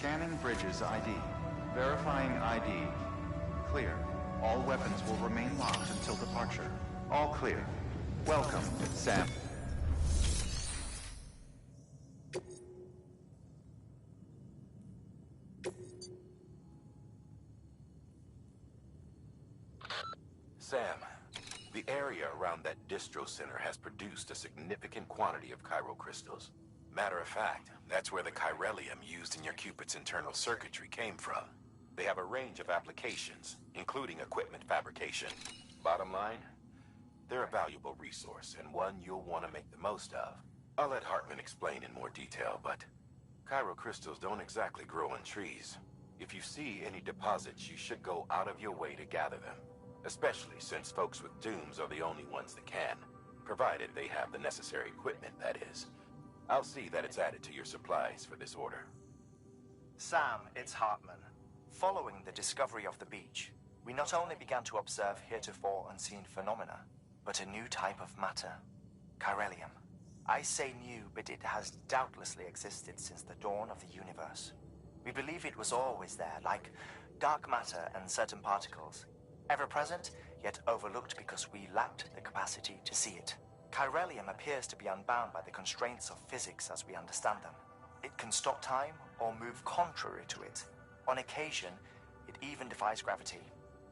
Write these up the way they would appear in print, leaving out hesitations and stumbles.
Scanning bridges ID. Verifying ID. Clear. All weapons will remain locked until departure. All clear. Welcome, Sam. Sam, the area around that distro center has produced a significant quantity of chiral crystals. Matter of fact, that's where the chiralium used in your Cupid's internal circuitry came from. They have a range of applications, including equipment fabrication. Bottom line, they're a valuable resource and one you'll want to make the most of. I'll let Hartman explain in more detail, but chiral crystals don't exactly grow on trees. If you see any deposits, you should go out of your way to gather them. Especially since folks with dooms are the only ones that can. Provided they have the necessary equipment, that is. I'll see that it's added to your supplies for this order. Sam, it's Hartman. Following the discovery of the beach, we not only began to observe heretofore unseen phenomena, but a new type of matter. Chiralium. I say new, but it has doubtlessly existed since the dawn of the universe. We believe it was always there, like dark matter and certain particles. Ever present, yet overlooked because we lacked the capacity to see it. Chiralium appears to be unbound by the constraints of physics as we understand them. It can stop time or move contrary to it. On occasion, it even defies gravity.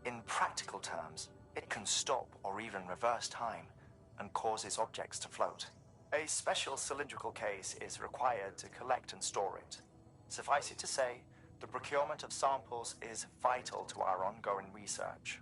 In practical terms, it can stop or even reverse time and causes objects to float. A special cylindrical case is required to collect and store it. Suffice it to say, the procurement of samples is vital to our ongoing research.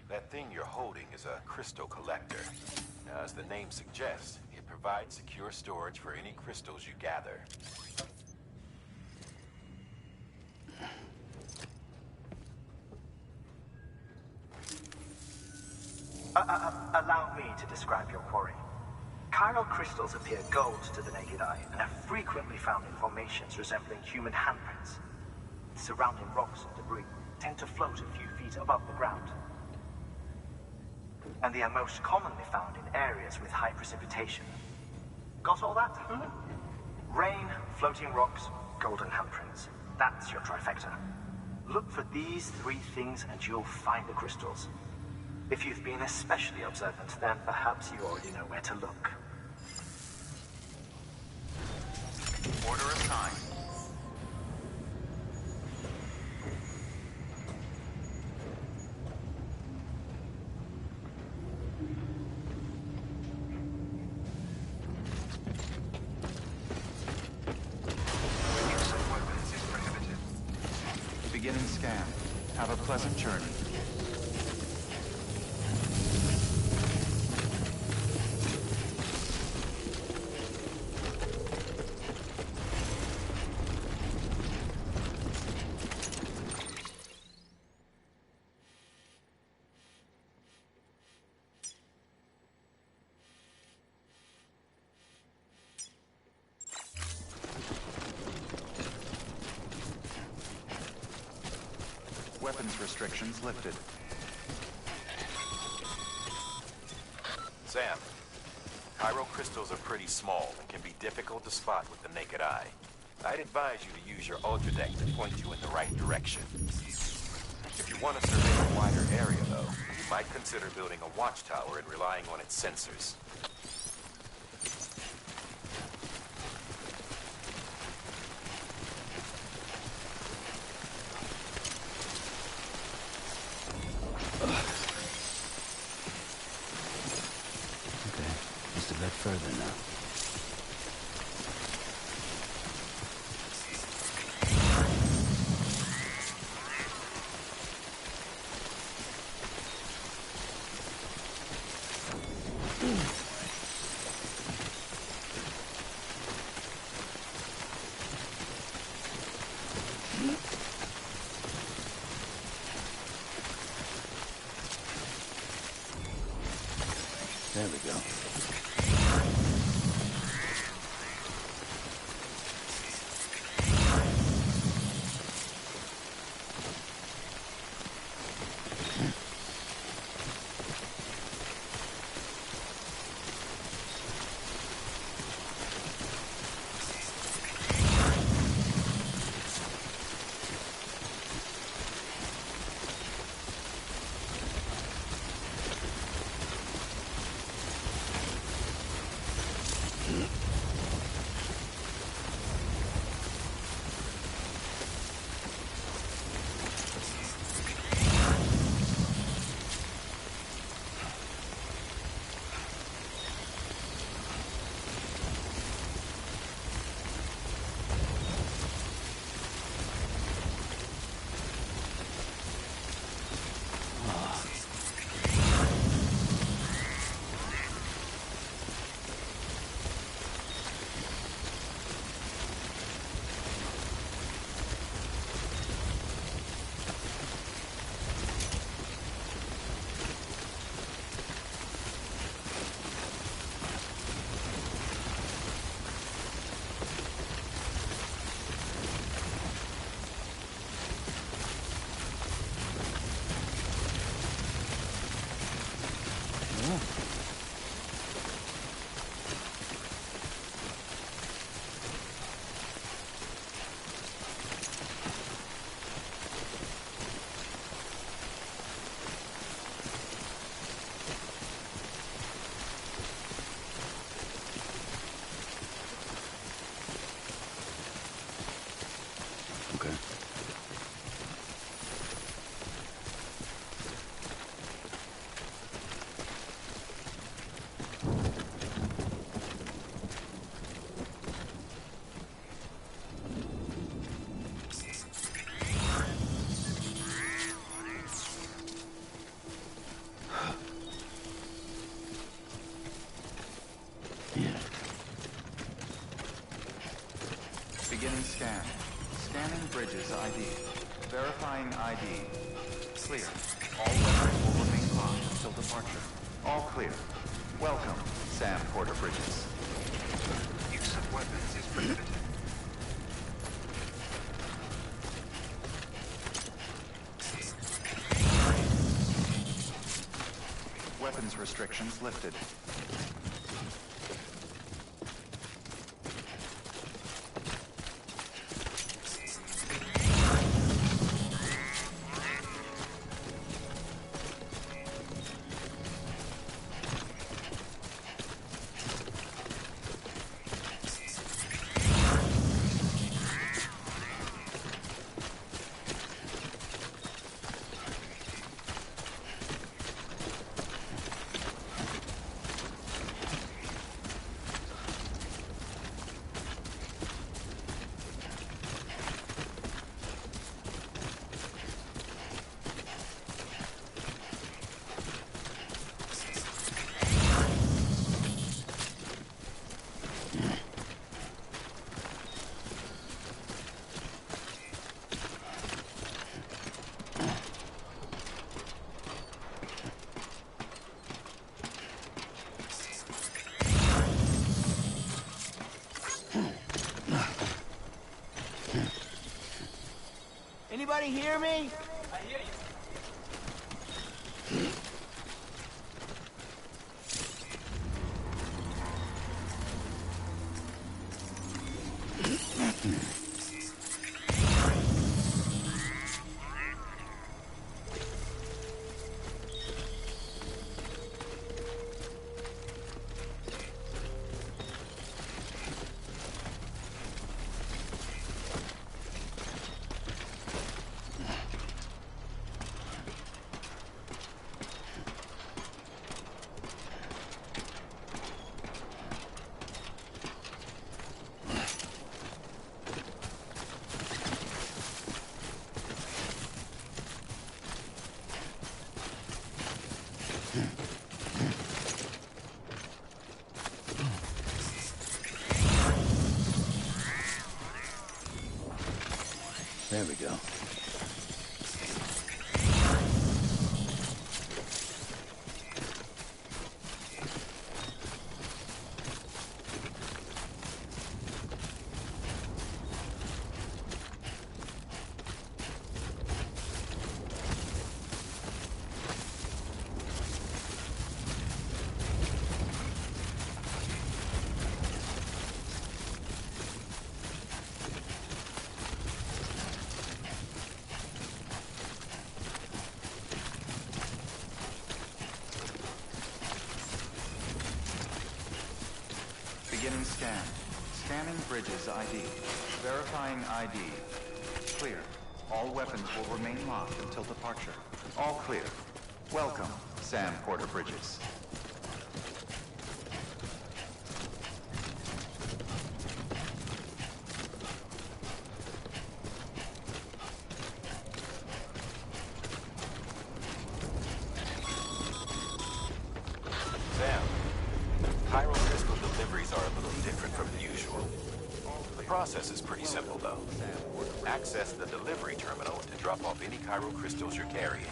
That thing you're holding is a crystal collector. Now, as the name suggests, it provides secure storage for any crystals you gather. Allow me to describe your quarry. Chiral crystals appear gold to the naked eye and are frequently found in formations resembling human handprints. Surrounding rocks and debris tend to float a few feet above the ground. And they are most commonly found in areas with high precipitation. Got all that? Rain, floating rocks, golden handprints. That's your trifecta. Look for these three things and you'll find the crystals. If you've been especially observant, then perhaps you already know where to look. Order assigned. Use of weapons is prohibited. Beginning scan. Have a pleasant journey. Weapons restrictions lifted. Sam, chiral crystals are pretty small and can be difficult to spot with the naked eye. I'd advise you to use your ultra deck to point you in the right direction. If you want to survey a wider area, though, you might consider building a watchtower and relying on its sensors. further now. There we go. Okay. Beginning scan. Scanning bridges ID. Verifying ID. Clear. All weapons will remain locked until departure. All clear. Welcome, Sam Porter Bridges. Use of weapons is prohibited. Weapons restrictions lifted. Anybody hear me? There we go. Beginning scan. Scanning bridges ID. Verifying ID. Clear. All weapons will remain locked until departure. All clear. Welcome, Sam Porter Bridges. Sam, Pyro crystal deliveries are a little different from usual. The process is pretty simple, though. Access the delivery terminal to drop off any Cairo crystals you're carrying.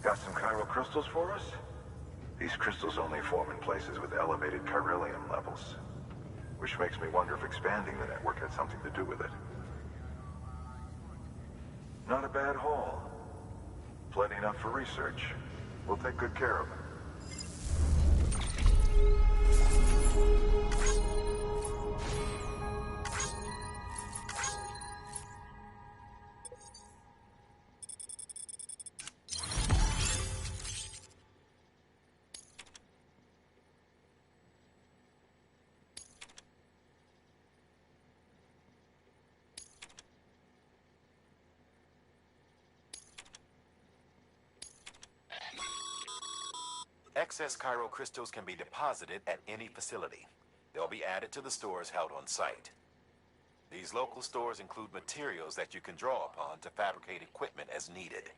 Got some chiral crystals for us? These crystals only form in places with elevated chiralium levels, which makes me wonder if expanding the network had something to do with it. Not a bad haul. Plenty enough for research. We'll take good care of it. Excess Cairo crystals can be deposited at any facility. They'll be added to the stores held on site. These local stores include materials that you can draw upon to fabricate equipment as needed.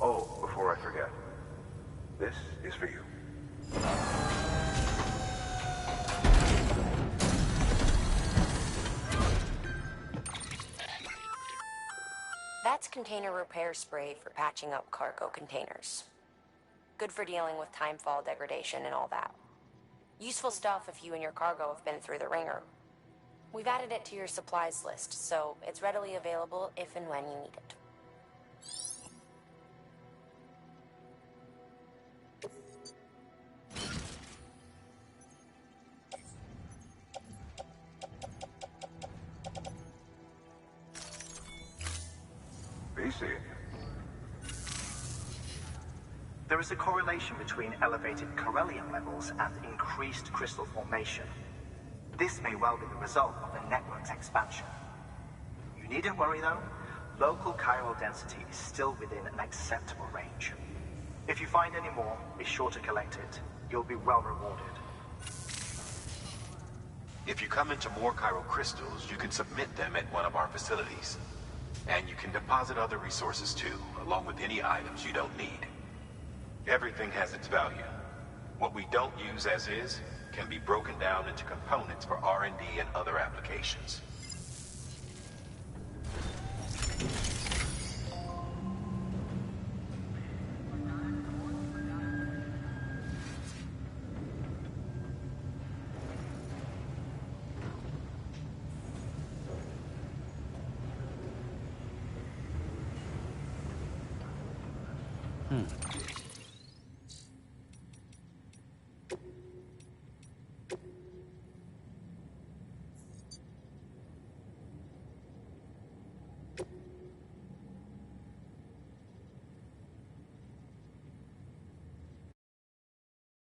Oh, before I forget, this is for you. That's container repair spray for patching up cargo containers. Good for dealing with timefall degradation and all that. Useful stuff if you and your cargo have been through the ringer. We've added it to your supplies list, so it's readily available if and when you need it. BC. There is a correlation between elevated chiralium levels and increased crystal formation. This may well be the result of the network's expansion. You needn't worry though, local chiral density is still within an acceptable range. If you find any more, be sure to collect it. You'll be well rewarded. If you come into more Cairo crystals, you can submit them at one of our facilities. And you can deposit other resources too, along with any items you don't need. Everything has its value. What we don't use as is can be broken down into components for R&D and other applications.